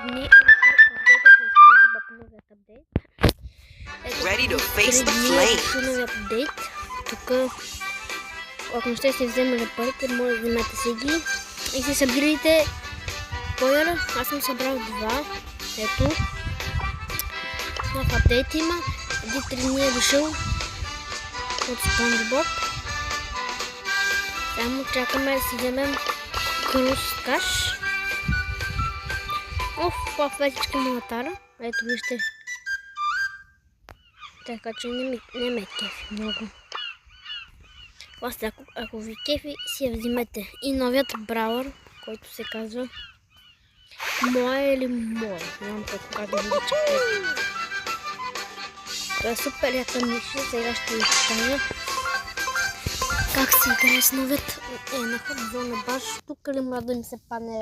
дни апдейтът на SpongeBob, новият апдейт. Ready to face the Преди flames. новият апдейт. Тук, ако не сте си вземали парите, може да вземете си ги. И си събирайте спойлера. Аз съм събрал два. Ето. Нов апдейт има. Преди 3 дни е дошъл от SpongeBob. Само чакаме да си вземем Крускаш. По-фетичка монатара. Ето вижте. Така че не ме кефи много. Ако ви кефи, си я взимете. И новият браулър, който се казва Моя или Моя. Не знам как да ви чакате. Това е супер яка мишия. Сега ще ви покажа как се играе с новият. На ход зона баш. Тук ли мога да ми се падне